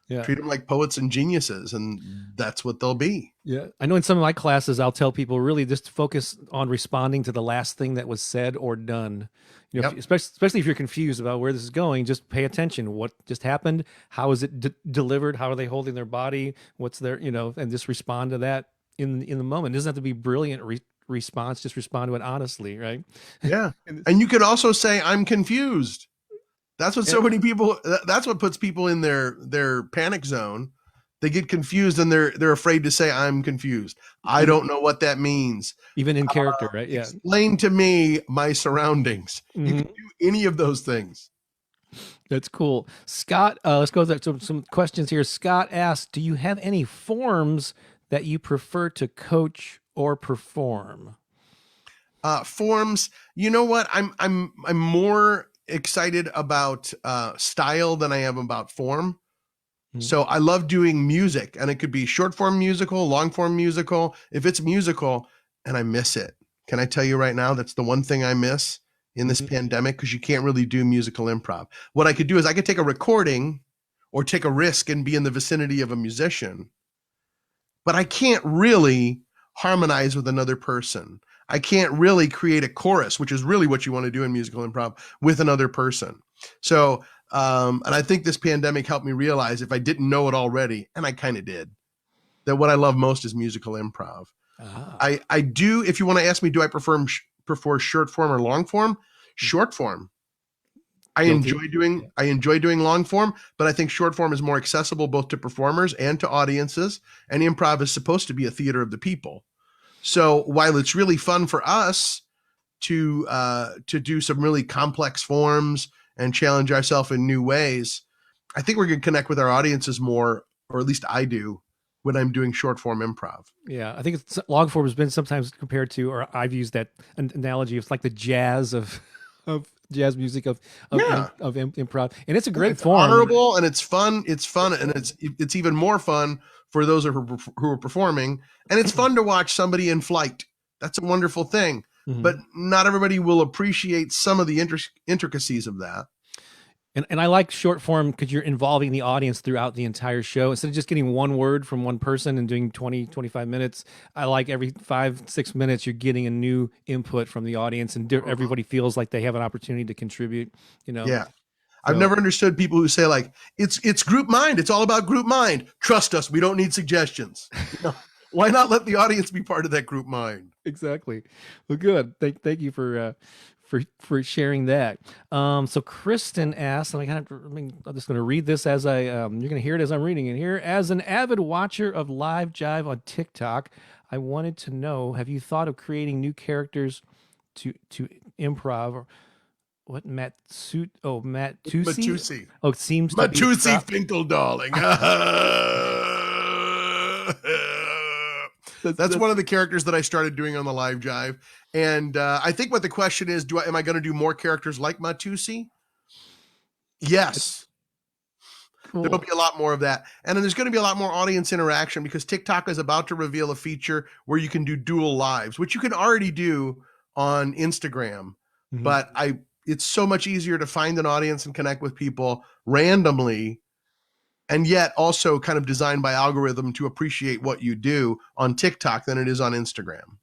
Yeah. Treat them like poets and geniuses, and that's what they'll be. Yeah. I know in some of my classes, I'll tell people really just focus on responding to the last thing that was said or done. Especially if you're confused about where this is going, just pay attention. What just happened? How is it delivered? How are they holding their body? What's their, and just respond to that in the moment. It doesn't have to be brilliant response. Just respond to it honestly, right? Yeah. And you could also say, "I'm confused." That's what so many people, that's what puts people in their panic zone. They get confused and they're afraid to say, "I'm confused. I don't know what that means." Even in character, right? Yeah. Explain to me my surroundings. Mm-hmm. You can do any of those things. That's cool. Scott, let's go to some questions here. Scott asked, "Do you have any forms that you prefer to coach or perform? Forms. You know what? I'm more excited about style than I am about form. So I love doing music, and it could be short form musical, long form musical. If it's musical and I miss it, can I tell you right now, that's the one thing I miss in this pandemic, because you can't really do musical improv. What I could do is I could take a recording or take a risk and be in the vicinity of a musician, but I can't really harmonize with another person. I can't really create a chorus, which is really what you want to do in musical improv, with another person. So, and I think this pandemic helped me realize, if I didn't know it already, and I kind of did, that what I love most is musical improv. I do, if you want to ask me, do I prefer short form or long form? Short form. I enjoy doing long form, but I think short form is more accessible both to performers and to audiences. And improv is supposed to be a theater of the people. So while it's really fun for us to do some really complex forms and challenge ourselves in new ways, I think we're going to connect with our audiences more, or at least I do, when I'm doing short form improv. Yeah, I think long form has been sometimes compared to, or I've used that analogy. It's like the jazz of jazz music of improv, and it's a great form. Honorable, and it's fun. It's fun, and it's even more fun for those who are performing, and it's fun to watch somebody in flight. That's a wonderful thing, but not everybody will appreciate some of the intricacies of that. And I like short form because you're involving the audience throughout the entire show. Instead of just getting one word from one person and doing 20, 25 minutes, I like every 5-6 minutes, you're getting a new input from the audience, and everybody feels like they have an opportunity to contribute, Yeah. I've never understood people who say, like, it's group mind. It's all about group mind. Trust us. We don't need suggestions. Why not let the audience be part of that group mind? Exactly. Well, good. Thank you for sharing that. So Kristen asked, and I'm just going to read this as you're going to hear it as I'm reading it here. As an avid watcher of live jive on TikTok, I wanted to know, have you thought of creating new characters to improv? Or what, Matusi? Oh, it seems to be Matusi Finkel, darling. That's one of the characters that I started doing on the live jive. And I think what the question is, am I going to do more characters like Matusi? Yes. Cool. There'll be a lot more of that. And then there's going to be a lot more audience interaction, because TikTok is about to reveal a feature where you can do dual lives, which you can already do on Instagram. But it's so much easier to find an audience and connect with people randomly, and yet also kind of designed by algorithm to appreciate what you do on TikTok than it is on Instagram.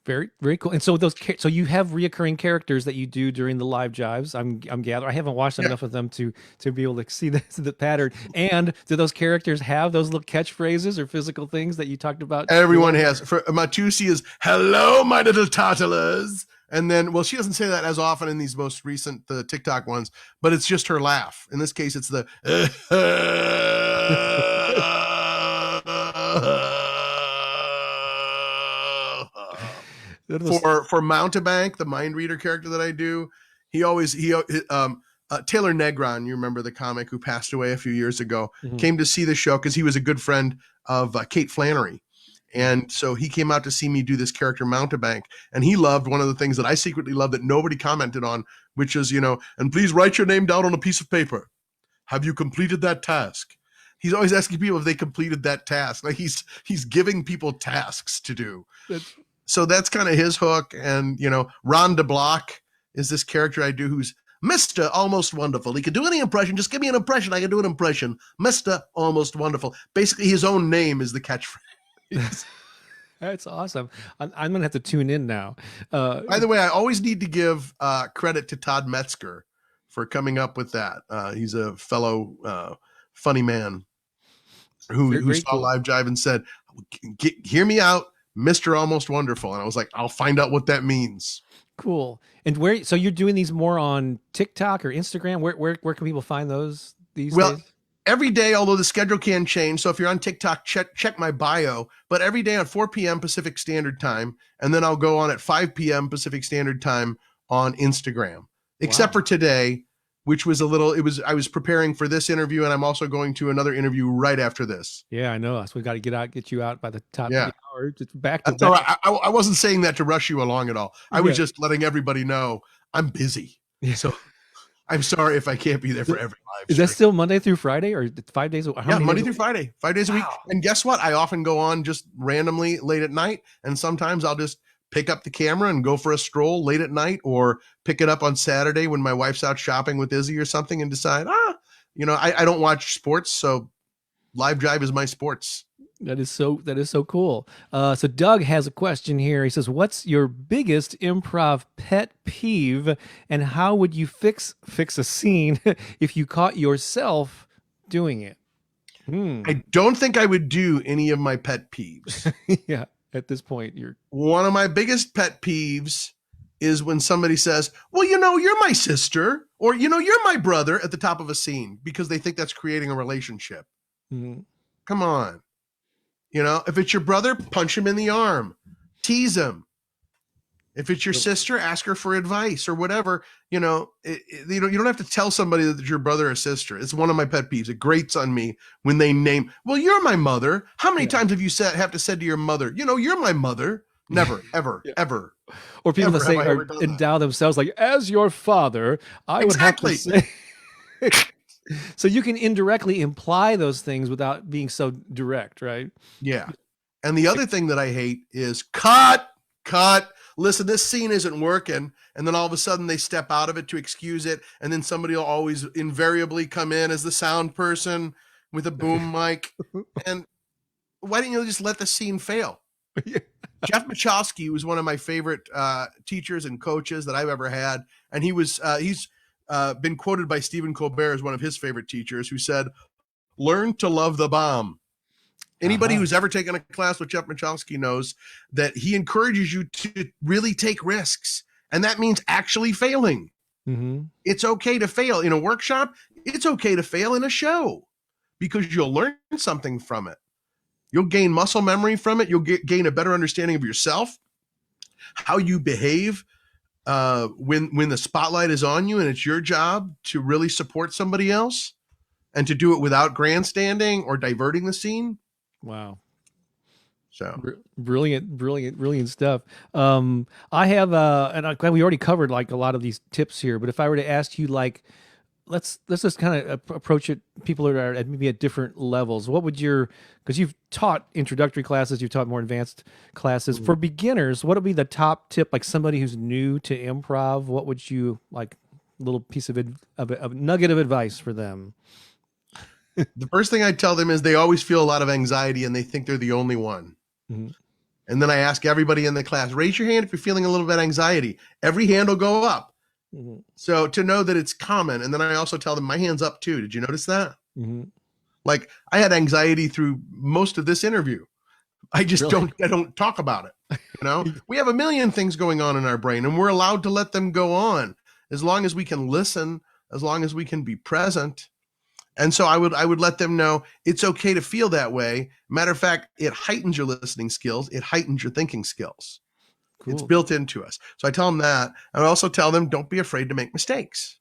Very, very cool. And so so you have reoccurring characters that you do during the live jives. I'm gathering. I haven't watched enough of them to be able to see the pattern. And do those characters have those little catchphrases or physical things that you talked about? Everyone has. For Matusi is, "Hello, my little tartalas." And then, well, she doesn't say that as often in these most recent TikTok ones, but it's just her laugh. In this case, it's the for Mountebank, the mind reader character that I do. Taylor Negron, you remember the comic who passed away a few years ago, came to see the show because he was a good friend of Kate Flannery. And so he came out to see me do this character Mountebank, and he loved one of the things that I secretly love that nobody commented on, which is, and please write your name down on a piece of paper. Have you completed that task? He's always asking people if they completed that task. Like he's giving people tasks to do. So that's kind of his hook. And, Ron DeBlock is this character I do who's Mr. Almost Wonderful. He can do any impression. Just give me an impression. I can do an impression. Mr. Almost Wonderful. Basically, his own name is the catchphrase. That's awesome. I'm going to have to tune in now. By the way, I always need to give credit to Todd Metzger for coming up with that. He's a fellow funny man who saw cool. Live Jive and said, hear me out, Mr. Almost Wonderful. And I was like, I'll find out what that means. Cool. And so you're doing these more on TikTok or Instagram? Where can people find those these days? Every day, although the schedule can change. So if you're on TikTok, check my bio. But every day at 4 p.m. Pacific Standard Time, and then I'll go on at 5 p.m. Pacific Standard Time on Instagram. Except for today, which was I was preparing for this interview, and I'm also going to another interview right after this. Yeah, I know. So we got to get you out by the top of Yeah. the hour. Just back to That's all back. right. I wasn't saying that to rush you along at all. I was Yeah. just letting everybody know I'm busy. Yeah. So I'm sorry if I can't be there for every live Is stream. that still Monday through Friday or 5 days? Yeah, Monday through Friday, 5 days a week. Wow. And guess what? I often go on just randomly late at night. And sometimes I'll just pick up the camera and go for a stroll late at night, or pick it up on Saturday when my wife's out shopping with Izzy or something, and decide, I don't watch sports. So Live Jive is my sports. That is so cool. So Doug has a question here. He says, "What's your biggest improv pet peeve, and how would you fix a scene if you caught yourself doing it?" I don't think I would do any of my pet peeves. Yeah, at this point, One of my biggest pet peeves is when somebody says, "Well, you're my sister," or, "You're my brother" at the top of a scene, because they think that's creating a relationship. Come on. If it's your brother, punch him in the arm, tease him. If it's your sister, ask her for advice or whatever. You don't have to tell somebody that it's your brother or sister. It's one of my pet peeves. It grates on me when they name, "Well, you're my mother." How many times have you have to say to your mother, "You're my mother"? Never, ever, ever. Or people Ever that say, have I or ever done endow themselves like, "As your father, I would have to say." So you can indirectly imply those things without being so direct, right? Yeah. And the other thing that I hate is cut. Listen, this scene isn't working. And then all of a sudden they step out of it to excuse it. And then somebody will always invariably come in as the sound person with a boom mic. And why didn't you just let the scene fail? Yeah. Jeff Machowski was one of my favorite teachers and coaches that I've ever had. And he's been quoted by Stephen Colbert as one of his favorite teachers, who said, "Learn to love the bomb." Anybody who's ever taken a class with Jeff Machowski knows that he encourages you to really take risks. And that means actually failing. It's okay to fail in a workshop. It's okay to fail in a show, because you'll learn something from it. You'll gain muscle memory from it. You'll gain a better understanding of yourself, how you behave when the spotlight is on you and it's your job to really support somebody else, and to do it without grandstanding or diverting the scene. Wow. So brilliant stuff. I have, and I'm glad we already covered like a lot of these tips here, but if I were to ask you, like, let's just kind of approach it, people that are maybe at different levels, what would because you've taught introductory classes, you've taught more advanced classes. For beginners, what would be the top tip, like somebody who's new to improv? What would you, like, little piece of a nugget of advice for them? The first thing I tell them is they always feel a lot of anxiety and they think they're the only one. And then I ask everybody in the class, raise your hand if you're feeling a little bit of anxiety. Every hand will go up. So to know that it's common. And then I also tell them, my hand's up too. Did you notice that? Like, I had anxiety through most of this interview. I just don't talk about it. We have a million things going on in our brain, and we're allowed to let them go on as long as we can listen, as long as we can be present. And so I would let them know it's okay to feel that way. Matter of fact, it heightens your listening skills. It heightens your thinking skills. Cool. It's built into us. So I tell them that. I also tell them, don't be afraid to make mistakes,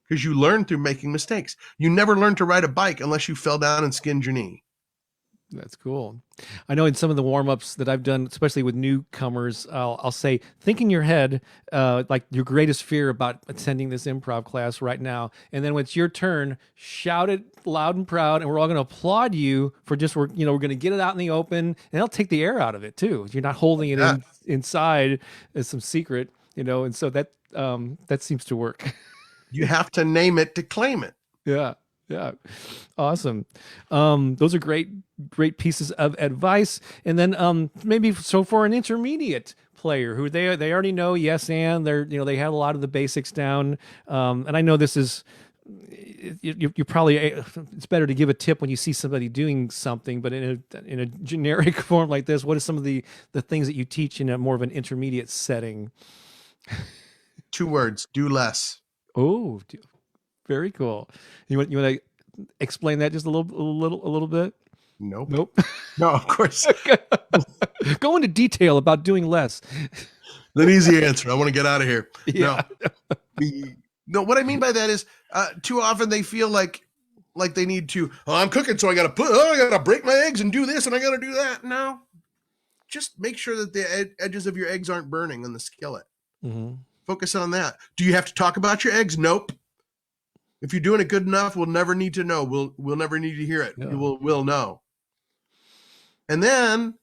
because you learn through making mistakes. You never learn to ride a bike unless you fell down and skinned your knee. That's cool. I know in some of the warm-ups that I've done, especially with newcomers, I'll say, think in your head, like your greatest fear about attending this improv class right now. And then when it's your turn, shout it loud and proud. And we're all going to applaud you for we're going to get it out in the open, and they'll take the air out of it too. You're not holding it inside as some secret, and so that seems to work. You have to name it to claim it. Yeah. Yeah. Awesome. Those are great pieces of advice. And then maybe so for an intermediate player who they already know yes and they have a lot of the basics down. And I know this is you probably, it's better to give a tip when you see somebody doing something, but in a generic form like this, what are some of the things that you teach in a more of an intermediate setting? 2 words: do less. Oh, very cool. You want to explain that just a little bit? Nope. No, of course. Go into detail about doing less. An easy answer. I want to get out of here. Yeah. No, what I mean by that is Too often they feel like they need to. Oh, I'm cooking, so I got to break my eggs and do this, and I got to do that. No, just make sure that the edges of your eggs aren't burning on the skillet. Mm-hmm. Focus on that. Do you have to talk about your eggs? Nope. If you're doing it good enough, we'll never need to know. We'll never need to hear it. Yeah. We'll know. And then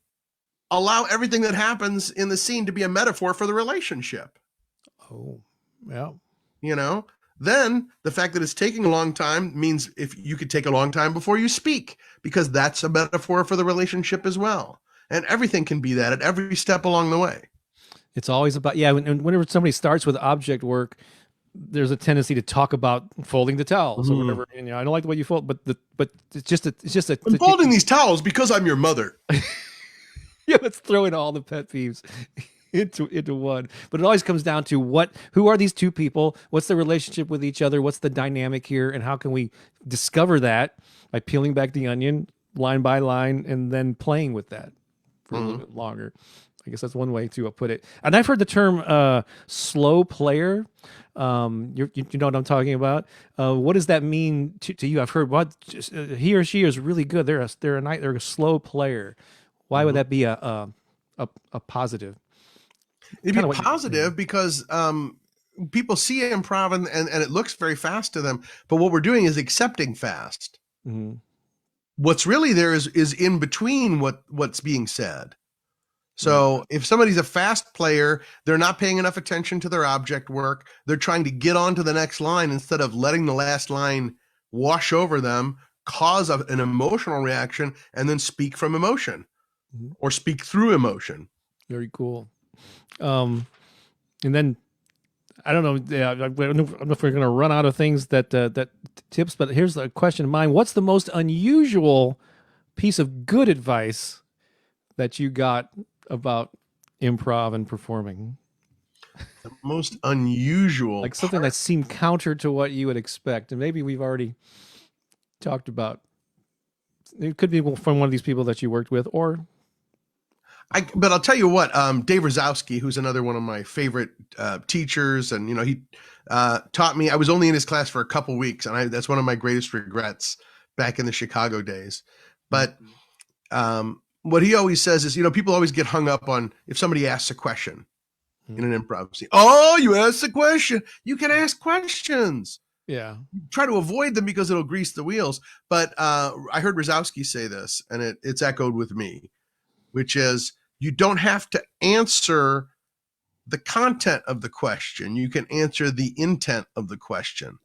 allow everything that happens in the scene to be a metaphor for the relationship. Oh, yeah. You know, then the fact that it's taking a long time means if you could take a long time before you speak, because that's a metaphor for the relationship as well. And everything can be that at every step along the way. It's always about, whenever somebody starts with object work, there's a tendency to talk about folding the towels or whatever. And, I don't like the way you fold, but it's just a I'm folding these towels because I'm your mother. Yeah, let's throw in all the pet peeves into one. But it always comes down to who are these two people? What's the relationship with each other? What's the dynamic here? And how can we discover that by peeling back the onion line by line and then playing with that for a little bit longer? I guess that's one way to put it. And I've heard the term slow player. You know what I'm talking about. What does that mean to you? I've heard he or she is really good. They're a slow player. Why would that be a positive? It'd be positive because people see improv and it looks very fast to them. But what we're doing is accepting fast. Mm-hmm. What's really there is in between what's being said. So if somebody's a fast player, they're not paying enough attention to their object work. They're trying to get on to the next line instead of letting the last line wash over them, cause an emotional reaction, and then speak from emotion or speak through emotion. Very cool. And then I don't know. Yeah, I don't know if we're going to run out of things that tips, but here's a question of mine. What's the most unusual piece of good advice that you got about improv and performing? The most unusual, like something that seemed counter to what you would expect, and maybe we've already talked about. It could be from one of these people that you worked with, but I'll tell you what, Dave Rosowski, who's another one of my favorite teachers, and he taught me. I was only in his class for a couple weeks, and that's one of my greatest regrets back in the Chicago days. But what he always says is, people always get hung up on if somebody asks a question in an improv scene. Oh, you asked a question. You can ask questions. Yeah. Try to avoid them because it'll grease the wheels. But I heard Rosowski say this, and it's echoed with me, which is you don't have to answer the content of the question. You can answer the intent of the question.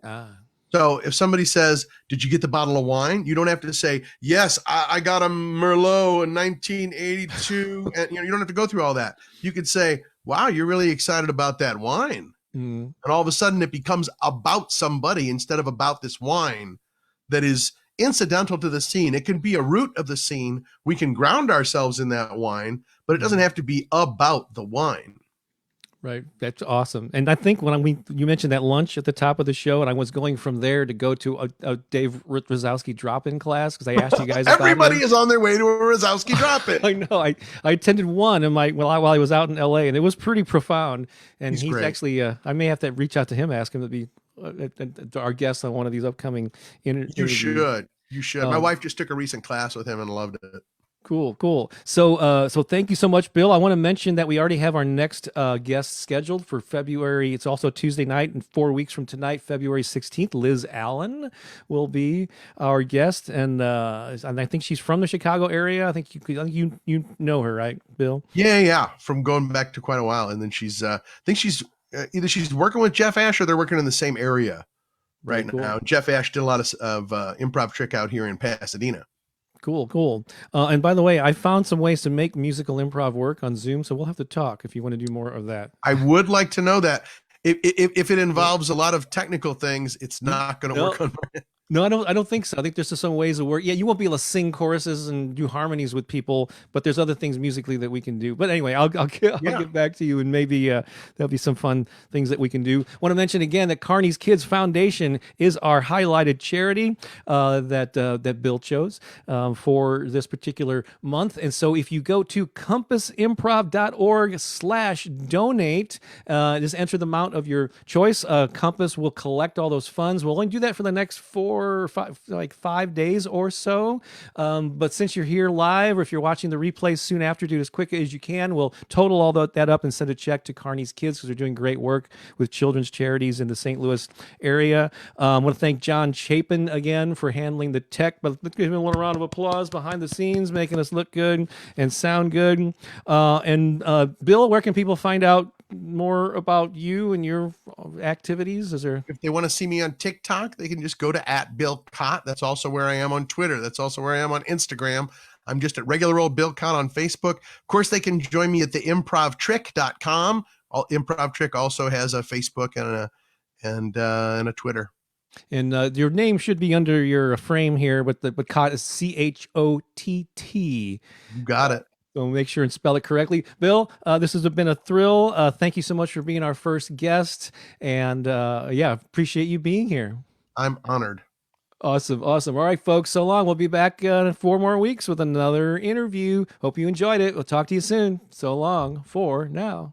So if somebody says, did you get the bottle of wine? You don't have to say, yes, I got a Merlot in 1982. And you don't have to go through all that. You could say, wow, you're really excited about that wine. And all of a sudden it becomes about somebody instead of about this wine that is incidental to the scene. It can be a root of the scene. We can ground ourselves in that wine, but it doesn't have to be about the wine. Right. That's awesome. And I think you mentioned that lunch at the top of the show, and I was going from there to go to a Dave Rosowski drop-in class because I asked you guys about Everybody is on their way to a Rosowski drop-in. I know. I attended one while I was out in LA, and it was pretty profound. And he's actually, I may have to reach out to him, ask him to be our guest on one of these upcoming interviews. You should. My wife just took a recent class with him and loved it. Cool. So thank you so much, Bill. I want to mention that we already have our next guest scheduled for February. It's also Tuesday night, and 4 weeks from tonight, February 16th, Liz Allen will be our guest, and I think she's from the Chicago area. I think you know her, right, Bill? Yeah, from going back to quite a while, and then she's I think she's either she's working with Jeff Ash or they're working in the same area right now. Jeff Ash did a lot of improv trick out here in Pasadena. Cool. And by the way, I found some ways to make musical improv work on Zoom, so we'll have to talk if you want to do more of that. I would like to know that. If it involves a lot of technical things, it's not going to work on my No, I don't think so. I think there's just some ways of work. Yeah, you won't be able to sing choruses and do harmonies with people, but there's other things musically that we can do. But anyway, I'll Yeah. get back to you, and maybe there'll be some fun things that we can do. Want to mention again that Carney's Kids Foundation is our highlighted charity that Bill chose for this particular month. And so if you go to compassimprov.org/donate, just enter the amount of your choice. Compass will collect all those funds. We'll only do that for the next 5 days or so. But since you're here live, or if you're watching the replays soon after, do it as quick as you can. We'll total all that up and send a check to Carney's Kids because they're doing great work with children's charities in the St. Louis area. I want to thank John Chapin again for handling the tech, but let's give him a little round of applause behind the scenes, making us look good and sound good. Bill, where can people find out more about you and your activities? Is there? If they want to see me on TikTok, they can just go to @BillCott. That's also where I am on Twitter. That's also where I am on Instagram. I'm just at regular old Bill Cott on Facebook. Of course, they can join me at the improvtrick.com. Improv Trick also has a Facebook and a Twitter. And your name should be under your frame here, but Chott is Chott. You got it. So make sure and spell it correctly. Bill, this has been a thrill. Thank you so much for being our first guest. And appreciate you being here. I'm honored. Awesome. All right, folks. So long. We'll be back in 4 more weeks with another interview. Hope you enjoyed it. We'll talk to you soon. So long for now.